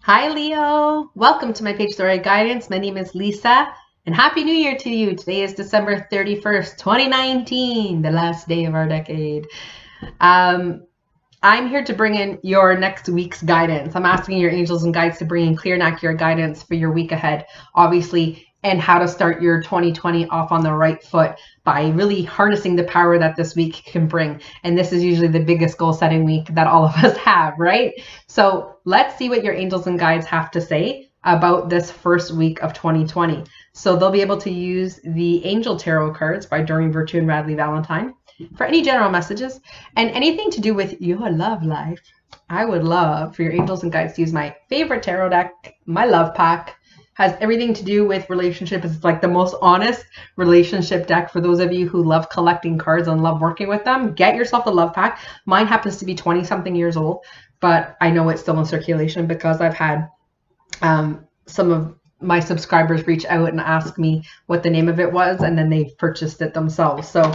Hi, Leo. Welcome to my page story guidance. My name is Lisa, and Happy New Year to you. Today is December 31st, 2019, the last day of our decade. I'm here to bring in your next week's guidance. I'm asking your angels and guides to bring in clear and accurate guidance for your week ahead, obviously, and how to start your 2020 off on the right foot by really harnessing the power that this week can bring. And this is usually the biggest goal setting week that all of us have, right? So let's see what your angels and guides have to say about this first week of 2020. So they'll be able to use the Angel Tarot cards by Doreen Virtue and Radleigh Valentine for any general messages and anything to do with your love life. I would love for your angels and guides to use my favorite tarot deck, my love pack. Has everything to do with relationships. It's like the most honest relationship deck for those of you who love collecting cards and love working with them. Get yourself a love pack. Mine happens to be 20 something years old, but I know it's still in circulation because I've had some of my subscribers reach out and ask me what the name of it was, and then they've purchased it themselves. So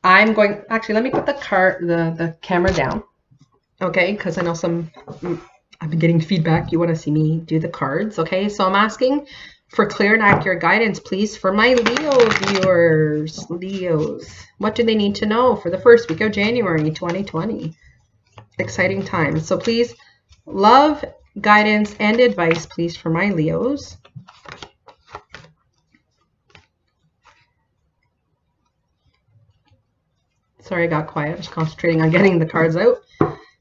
I'm going, actually, let me put the camera down, okay? Because I know I've been getting feedback. You want to see me do the cards, okay? So I'm asking for clear and accurate guidance, please, for my Leo viewers. Leos, what do they need to know for the first week of January 2020? Exciting times. So please, love, guidance, and advice, please, for my Leos. Sorry, I got quiet. I was concentrating on getting the cards out.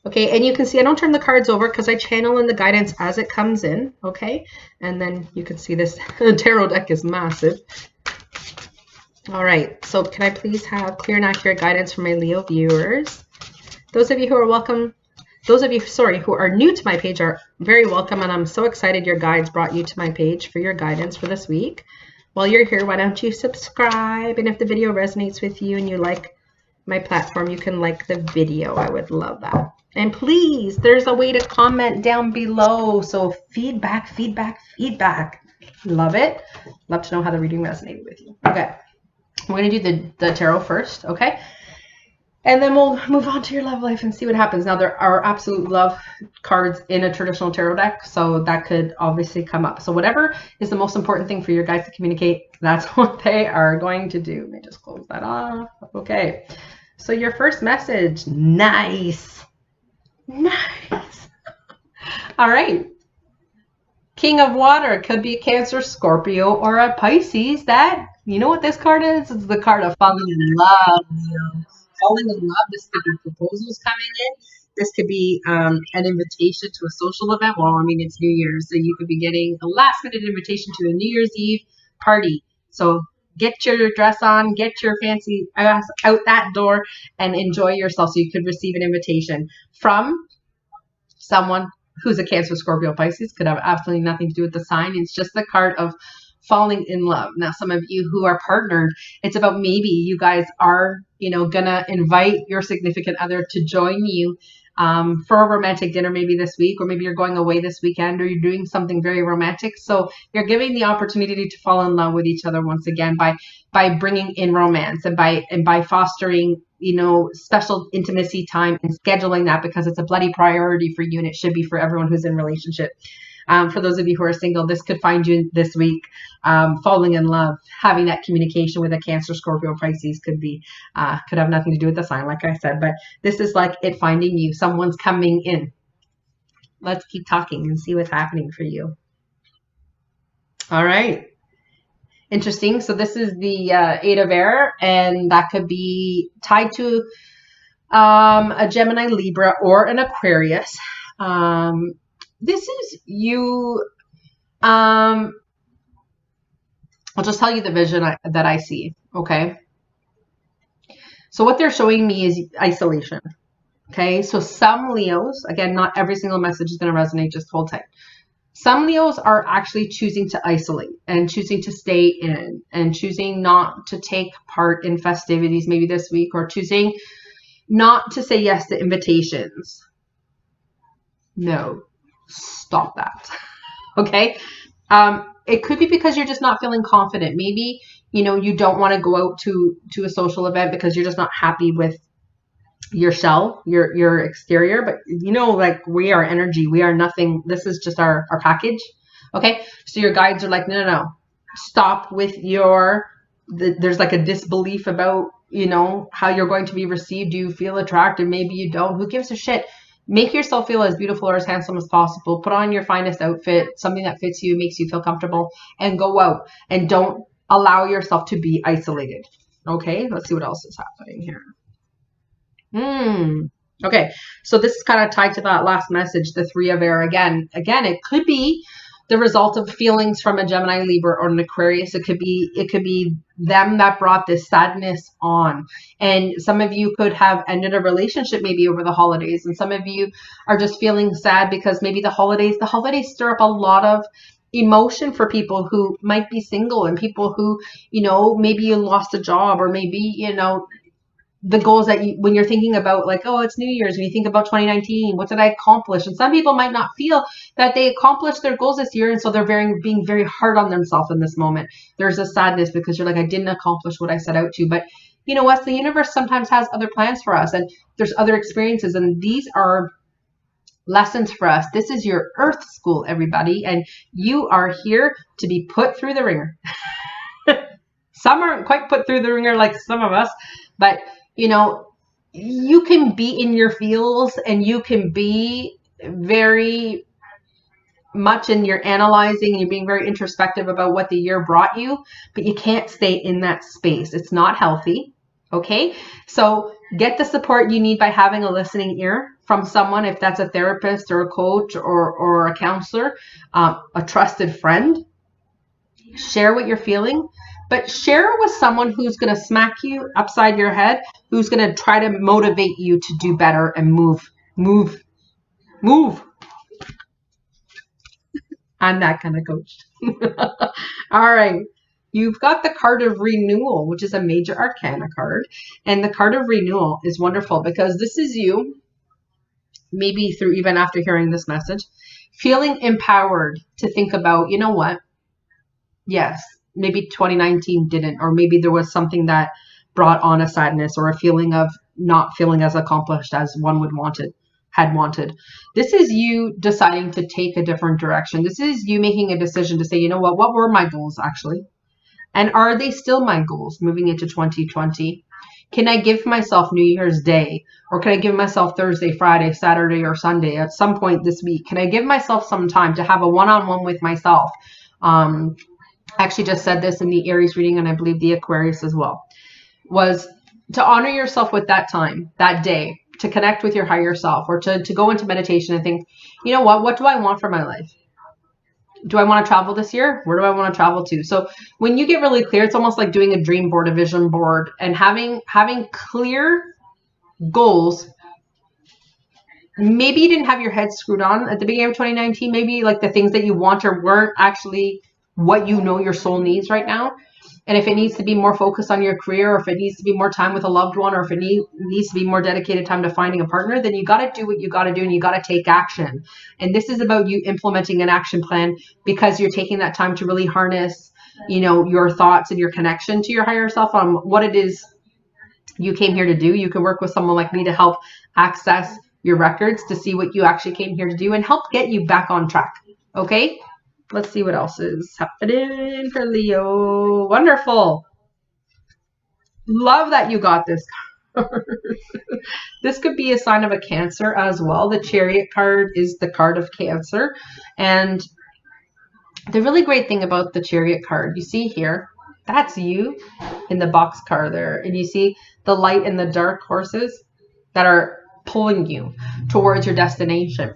Okay, and you can see I don't turn the cards over because I channel in the guidance as it comes in, okay? And then you can see this tarot deck is massive. All right, so can I please have clear and accurate guidance for my Leo viewers? Those of you who are welcome, those of you, sorry, who are new to my page are very welcome, and I'm so excited your guides brought you to my page for your guidance for this week. While you're here, why don't you subscribe? And if the video resonates with you and you like my platform, you can like the video. I would love that. And please, there's a way to comment down below. So feedback. Love it. Love to know how the reading resonated with you. Okay. We're going to do the tarot first, okay? And then we'll move on to your love life and see what happens. Now, there are absolute love cards in a traditional tarot deck, so that could obviously come up. So whatever is the most important thing for your guys to communicate, that's what they are going to do. Let me just close that off. Okay. So your first message, nice. All right. King of Water could be a Cancer, Scorpio, or a Pisces. That, you know what this card is? It's the card of falling in love. Falling in love. This could be proposals coming in. This could be an invitation to a social event. Well, I mean, it's New Year's, so you could be getting a last-minute invitation to a New Year's Eve party. So get your dress on, get your fancy ass out that door, and enjoy yourself. So you could receive an invitation from someone who's a Cancer, Scorpio, Pisces. Could have absolutely nothing to do with the sign. It's just the card of falling in love. Now, some of you who are partnered, it's about maybe you guys are, gonna invite your significant other to join you for a romantic dinner maybe this week, or maybe you're going away this weekend, or you're doing something very romantic. So you're giving the opportunity to fall in love with each other once again by bringing in romance and by fostering, special intimacy time and scheduling that, because it's a bloody priority for you, and it should be for everyone who's in relationship. For those of you who are single, this could find you this week falling in love. Having that communication with a Cancer, Scorpio, Pisces could have nothing to do with the sign, like I said, but this is like it finding you. Someone's coming in. Let's keep talking and see what's happening for you. All right. Interesting. So this is the Eight of Air, and that could be tied to a Gemini, Libra, or an Aquarius. This is you. I'll just tell you the vision that I see. Okay. So what they're showing me is isolation. Okay. So some Leos, again, not every single message is going to resonate. Just hold tight. Some Leos are actually choosing to isolate and choosing to stay in and choosing not to take part in festivities maybe this week, or choosing not to say yes to invitations. No. Stop that. Okay. It could be because you're just not feeling confident. Maybe, you don't want to go out to a social event because you're just not happy with your shell, your exterior, but you know, like we are energy, we are nothing. This is just our package. Okay, so your guides are like, no, no, no, stop with there's like a disbelief about, you know, how you're going to be received. Do you feel attractive? Maybe you don't. Who gives a shit? Make yourself feel as beautiful or as handsome as possible. Put on your finest outfit, something that fits you, makes you feel comfortable, and go out. And don't allow yourself to be isolated. Okay, let's see what else is happening here. Okay, so this is kind of tied to that last message, the Three of Air again. Again, it could be the result of feelings from a Gemini, Libra, or an Aquarius. It could be them that brought this sadness on. And some of you could have ended a relationship maybe over the holidays, and some of you are just feeling sad because maybe the holidays stir up a lot of emotion for people who might be single, and people who, you know, maybe you lost a job, or maybe, you know, the goals that you, when you're thinking about like, oh, it's New Year's, when you think about 2019, what did I accomplish? And some people might not feel that they accomplished their goals this year. And so they're being very hard on themselves in this moment. There's a sadness because you're like, I didn't accomplish what I set out to. But you know what? The universe sometimes has other plans for us, and there's other experiences. And these are lessons for us. This is your earth school, everybody. And you are here to be put through the ringer. Some aren't quite put through the ringer like some of us, but you know, you can be in your feels, and you can be very much in your analyzing, and you're being very introspective about what the year brought you, but you can't stay in that space. It's not healthy. Okay. So get the support you need by having a listening ear from someone, if that's a therapist or a coach or a counselor, a trusted friend. Share what you're feeling, but share with someone who's going to smack you upside your head, who's going to try to motivate you to do better and move. I'm that kind of coach. All right. You've got the card of renewal, which is a major arcana card. And the card of renewal is wonderful because this is you, maybe through even after hearing this message, feeling empowered to think about, you know what? Yes, maybe 2019 didn't, or maybe there was something that brought on a sadness or a feeling of not feeling as accomplished as one had wanted. This is you deciding to take a different direction. This is you making a decision to say, you know what were my goals actually? And are they still my goals moving into 2020? Can I give myself New Year's Day, or can I give myself Thursday, Friday, Saturday, or Sunday at some point this week? Can I give myself some time to have a one-on-one with myself? I actually just said this in the Aries reading, and I believe the Aquarius as well, was to honor yourself with that time, that day, to connect with your higher self, or to go into meditation and think, you know what do I want for my life? Do I want to travel this year? Where do I want to travel to? So when you get really clear, it's almost like doing a dream board, a vision board, and having clear goals. Maybe you didn't have your head screwed on at the beginning of 2019. Maybe like the things that you want or weren't actually what you know your soul needs right now. And if it needs to be more focused on your career, or if it needs to be more time with a loved one, or if it needs to be more dedicated time to finding a partner, then you got to do what you got to do, and you got to take action. And this is about you implementing an action plan, because you're taking that time to really harness, you know, your thoughts and your connection to your higher self on what it is you came here to do. You can work with someone like me to help access your records to see what you actually came here to do and help get you back on track. Okay? Let's see what else is happening for Leo. Wonderful. Love that you got this card. This could be a sign of a Cancer as well. The Chariot card is the card of Cancer. And the really great thing about the Chariot card, you see here, that's you in the boxcar there. And you see the light and the dark horses that are pulling you towards your destination.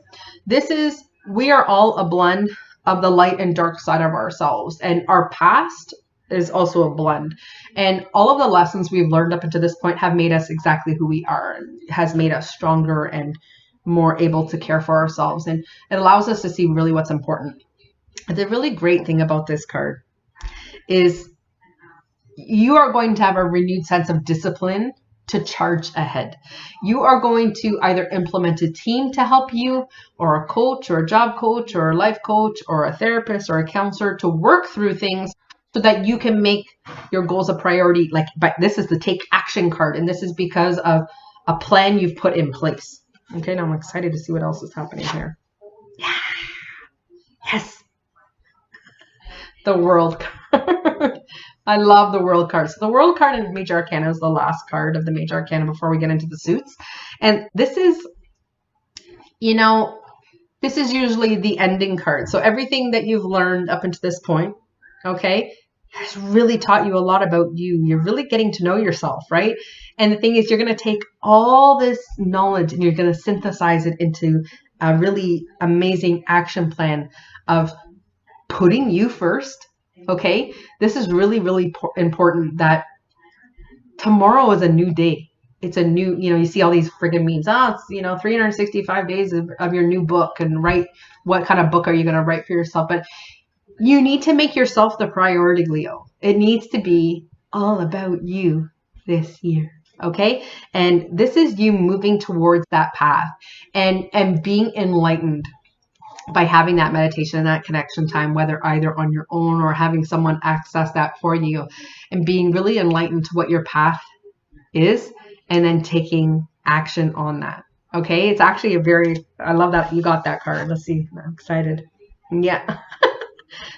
We are all a blend of the light and dark side of ourselves, and our past is also a blend, and all of the lessons we've learned up until this point have made us exactly who we are, has made us stronger and more able to care for ourselves, and it allows us to see really what's important. The really great thing about this card is you are going to have a renewed sense of discipline to charge ahead. You are going to either implement a team to help you, or a coach, or a job coach, or a life coach, or a therapist, or a counselor to work through things so that you can make your goals a priority. But this is the take action card. And this is because of a plan you've put in place. Okay, now I'm excited to see what else is happening here. Yeah. Yes. The World card. I love the World card. So the World card in Major Arcana is the last card of the Major Arcana before we get into the suits. And this is, you know, this is usually the ending card. So everything that you've learned up until this point, okay, has really taught you a lot about you. You're really getting to know yourself, right? And the thing is, you're going to take all this knowledge and you're going to synthesize it into a really amazing action plan of putting you first. Okay, this is really, really important that tomorrow is a new day. It's a new, you see all these friggin' memes. It's, 365 days of your new book, and write what kind of book are you going to write for yourself. But you need to make yourself the priority, Leo. It needs to be all about you this year. Okay. And this is you moving towards that path and being enlightened by having that meditation and that connection time, whether either on your own or having someone access that for you, and being really enlightened to what your path is, and then taking action on that. Okay. It's actually I love that you got that card. Let's see. I'm excited. Yeah.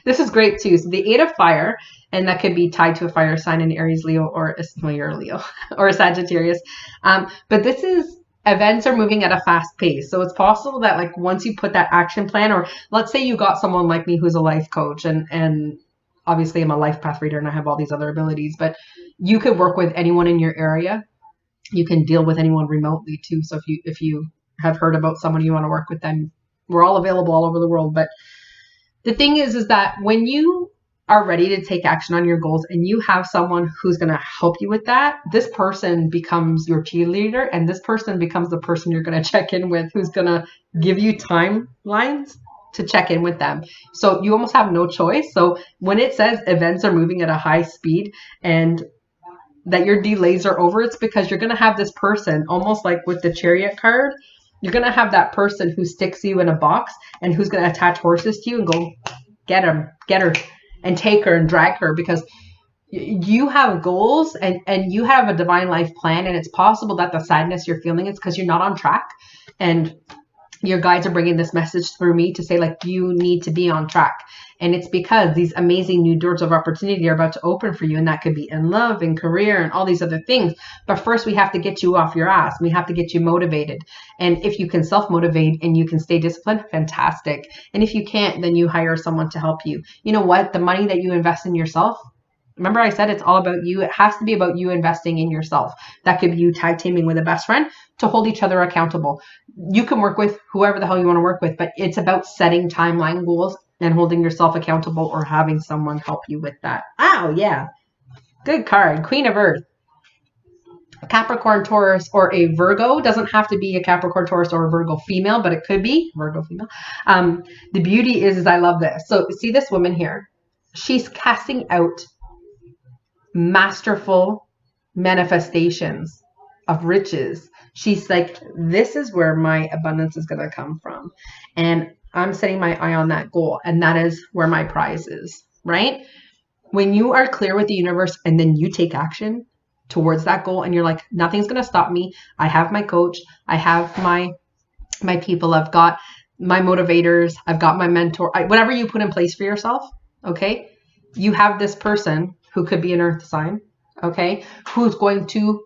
This is great too. So the 8 of Fire, and that could be tied to a fire sign in Aries, Leo, or you're a Leo or a Sagittarius. But this is, events are moving at a fast pace. So it's possible that like once you put that action plan, or let's say you got someone like me who's a life coach, and obviously I'm a life path reader and I have all these other abilities, but you could work with anyone in your area. You can deal with anyone remotely too. So if you have heard about someone you want to work with, them, we're all available all over the world. But the thing is that when you are ready to take action on your goals and you have someone who's going to help you with that, this person becomes your cheerleader, and this person becomes the person you're going to check in with, who's going to give you timelines to check in with them. So you almost have no choice. So when it says events are moving at a high speed and that your delays are over, it's because you're going to have this person, almost like with the Chariot card, you're going to have that person who sticks you in a box and who's going to attach horses to you and go, get her, and take her and drag her, because you have goals and you have a divine life plan. And it's possible that the sadness you're feeling is because you're not on track, and your guides are bringing this message through me to say, like, you need to be on track. And it's because these amazing new doors of opportunity are about to open for you. And that could be in love and career and all these other things. But first we have to get you off your ass. We have to get you motivated. And if you can self-motivate and you can stay disciplined, fantastic. And if you can't, then you hire someone to help you. You know what? The money that you invest in yourself, remember I said it's all about you. It has to be about you investing in yourself. That could be you tag teaming with a best friend to hold each other accountable. You can work with whoever the hell you want to work with, but it's about setting timeline goals and holding yourself accountable, or having someone help you with that. Oh, yeah. Good card. Queen of Earth. A Capricorn, Taurus, or a Virgo. Doesn't have to be a Capricorn, Taurus, or a Virgo female, but it could be Virgo female. The beauty is I love this. So see this woman here. She's casting out masterful manifestations of riches. She's like, this is where my abundance is going to come from. And I'm setting my eye on that goal. And that is where my prize is, right? When you are clear with the universe and then you take action towards that goal, and you're like, nothing's going to stop me. I have my coach. I have my people. I've got my motivators. I've got my mentor. Whatever you put in place for yourself, okay? You have this person who could be an earth sign, okay? Who's going to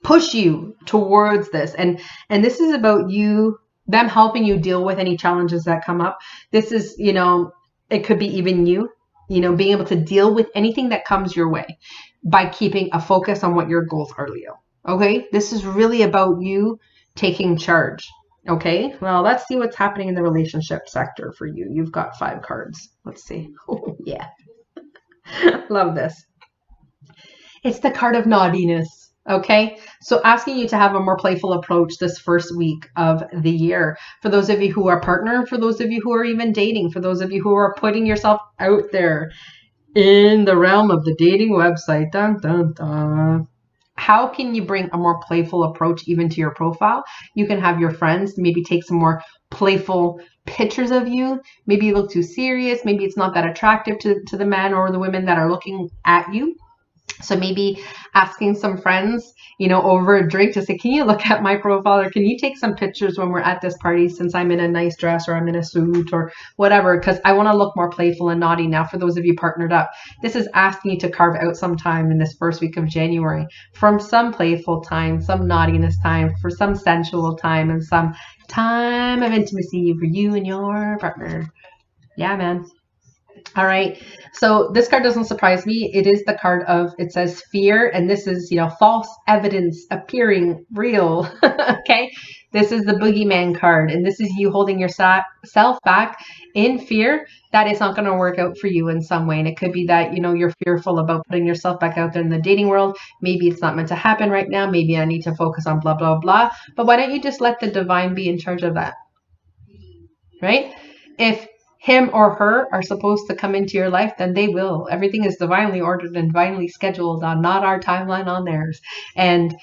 push you towards this. And this is about you, them helping you deal with any challenges that come up. This is, it could be even you, being able to deal with anything that comes your way by keeping a focus on what your goals are, Leo. Okay. This is really about you taking charge. Okay. Well, let's see what's happening in the relationship sector for you. You've got 5 cards. Let's see. Oh, yeah. Love this. It's the card of naughtiness. Okay, so asking you to have a more playful approach this first week of the year. For those of you who are partnered, for those of you who are even dating, for those of you who are putting yourself out there in the realm of the dating website. Dun, dun, dun. How can you bring a more playful approach even to your profile? You can have your friends maybe take some more playful pictures of you. Maybe you look too serious. Maybe it's not that attractive to the men or the women that are looking at you. So maybe asking some friends, over a drink to say, can you look at my profile, or can you take some pictures when we're at this party since I'm in a nice dress or I'm in a suit or whatever, because I want to look more playful and naughty now. For those of you partnered up, this is asking you to carve out some time in this first week of January from some playful time, some naughtiness time, for some sensual time, and some time of intimacy for you and your partner. Yeah, man. All right. So this card doesn't surprise me. It is the card of, it says fear, and this is, false evidence appearing real. Okay. This is the boogeyman card, and this is you holding yourself back in fear that it's not going to work out for you in some way. And it could be that, you're fearful about putting yourself back out there in the dating world. Maybe it's not meant to happen right now. Maybe I need to focus on blah, blah, blah. But why don't you just let the divine be in charge of that? Right? If him or her are supposed to come into your life, then they will. Everything is divinely ordered and divinely scheduled on not our timeline, on theirs. And,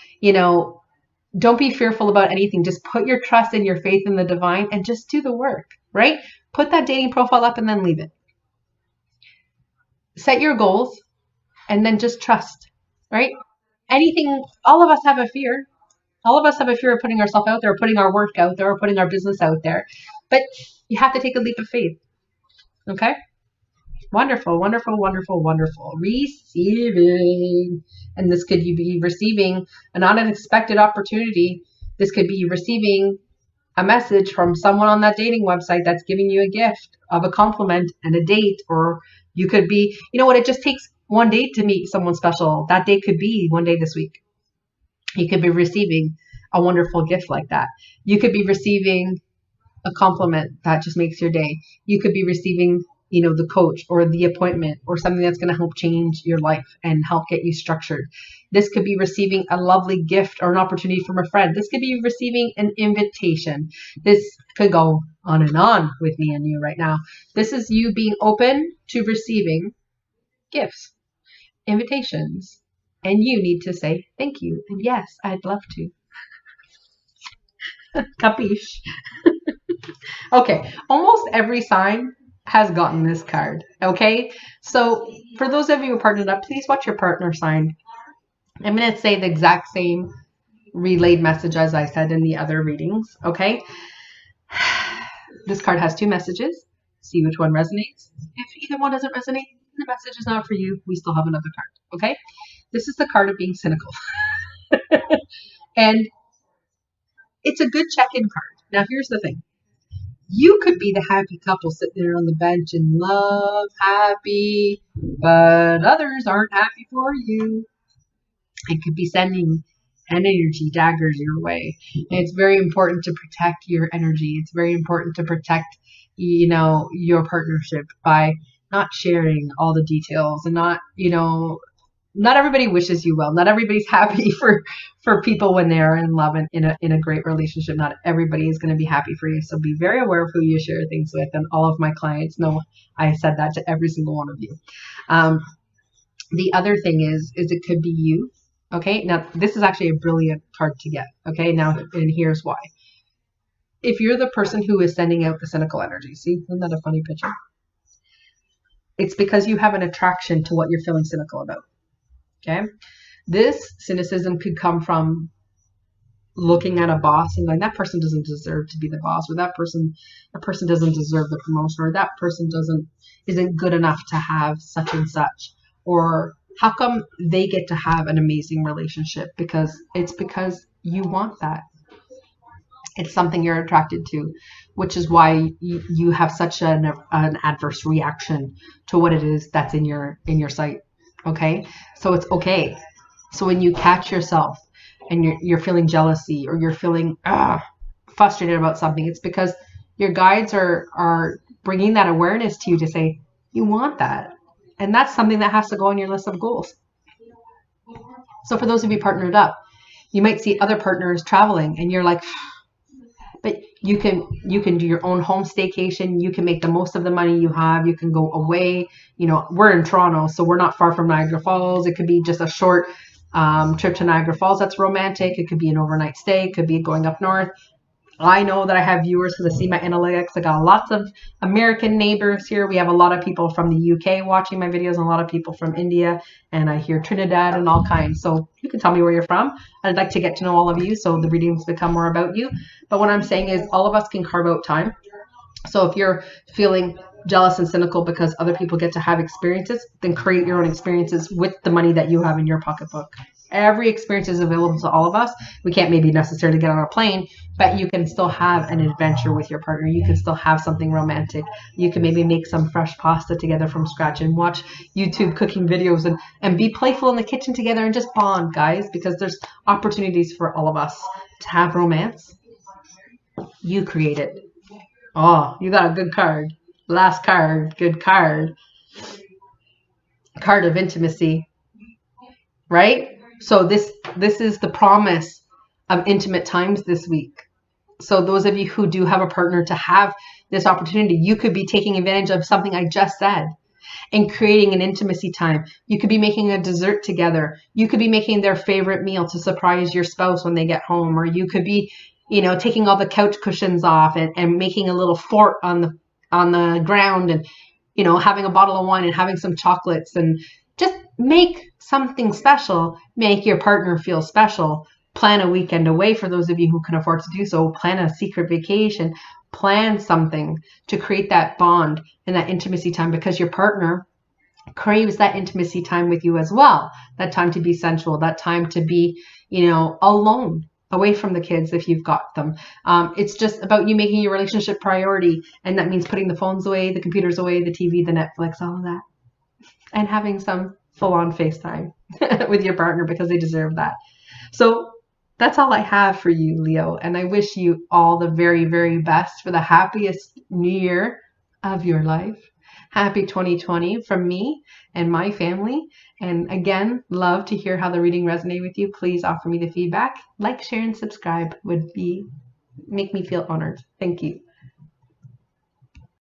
don't be fearful about anything. Just put your trust and your faith in the divine and just do the work, right? Put that dating profile up and then leave it. Set your goals and then just trust, right? Anything, all of us have a fear. All of us have a fear of putting ourselves out there, putting our work out there, or putting our business out there. But you have to take a leap of faith. Okay? Wonderful, wonderful, wonderful, wonderful. Receiving. And this could be receiving an unexpected opportunity. This could be receiving a message from someone on that dating website that's giving you a gift of a compliment and a date. Or you could be, it just takes one date to meet someone special. That date could be one day this week. You could be receiving a wonderful gift like that. You could be receiving a compliment that just makes your day. You could be receiving, the coach or the appointment or something that's going to help change your life and help get you structured. This could be receiving a lovely gift or an opportunity from a friend. This could be receiving an invitation. This could go on and on with me and you right now. This is you being open to receiving gifts, invitations, and you need to say thank you. And yes, I'd love to. Capiche? Okay, almost every sign has gotten this card. Okay, so for those of you who partnered up, please watch your partner sign. I'm going to say the exact same relayed message as I said in the other readings. Okay, this card has two messages. See which one resonates. If either one doesn't resonate, the message is not for you. We still have another card. Okay, this is the card of being cynical. And it's a good check-in card. Now, here's the thing. You could be the happy couple sitting there on the bench and love, happy, but others aren't happy for you. It could be sending an energy daggers your way. And it's very important to protect your energy. It's very important to protect, your partnership by not sharing all the details and not, not everybody wishes you well. Not everybody's happy for people when they're in love and in a great relationship. Not everybody is going to be happy for you. So be very aware of who you share things with. And all of my clients know I said that to every single one of you. The other thing is it could be you. Okay. Now this is actually a brilliant card to get. Okay. Now, and here's why. If you're the person who is sending out the cynical energy, see, isn't that a funny picture? It's because you have an attraction to what you're feeling cynical about. Okay, this cynicism could come from looking at a boss and going, that person doesn't deserve to be the boss, or that person doesn't deserve the promotion, or that person isn't good enough to have such and such, or how come they get to have an amazing relationship? Because you want that. It's something you're attracted to, which is why you have such an adverse reaction to what it is that's in your sight. Okay, so it's okay. So when you catch yourself and you're feeling jealousy or you're feeling frustrated about something, it's because your guides are bringing that awareness to you to say you want that, and that's something that has to go on your list of goals. So for those of you partnered up, you might see other partners traveling, and you're like, but you can do your own home staycation. You can make the most of the money you have. You can go away. We're in Toronto, so we're not far from Niagara Falls. It could be just a short trip to Niagara Falls that's romantic. It could be an overnight stay. It could be going up north. I know that I have viewers because I see my analytics. I got lots of American neighbors here. We have a lot of people from the UK watching my videos and a lot of people from India, and I hear Trinidad and all kinds. So you can tell me where you're from. I'd like to get to know all of you so the readings become more about you. But what I'm saying is all of us can carve out time. So if you're feeling jealous and cynical because other people get to have experiences, then create your own experiences with the money that you have in your pocketbook. Every experience is available to all of us. We can't maybe necessarily get on a plane, but you can still have an adventure with your partner. You can still have something romantic. You can maybe make some fresh pasta together from scratch and watch YouTube cooking videos and be playful in the kitchen together and just bond, guys, because there's opportunities for all of us to have romance. You create it. Oh, you got a good card. Last card, good card. Card of intimacy, right? So this is the promise of intimate times this week. So those of you who do have a partner to have this opportunity, you could be taking advantage of something I just said and creating an intimacy time. You could be making a dessert together. You could be making their favorite meal to surprise your spouse when they get home, or you could be, taking all the couch cushions off and making a little fort on the ground and having a bottle of wine and having some chocolates and just make something special. Make your partner feel special. Plan a weekend away for those of you who can afford to do so. Plan a secret vacation. Plan something to create that bond and that intimacy time, because your partner craves that intimacy time with you as well. That time to be sensual, that time to be, alone, away from the kids if you've got them. It's just about you making your relationship priority. And that means putting the phones away, the computers away, the TV, the Netflix, all of that. And having some full-on FaceTime with your partner, because they deserve that. So that's all I have for you, Leo. And I wish you all the very, very best for the happiest new year of your life. Happy 2020 from me and my family. And again, love to hear how the reading resonated with you. Please offer me the feedback. Like, share, and subscribe would make me feel honored. Thank you.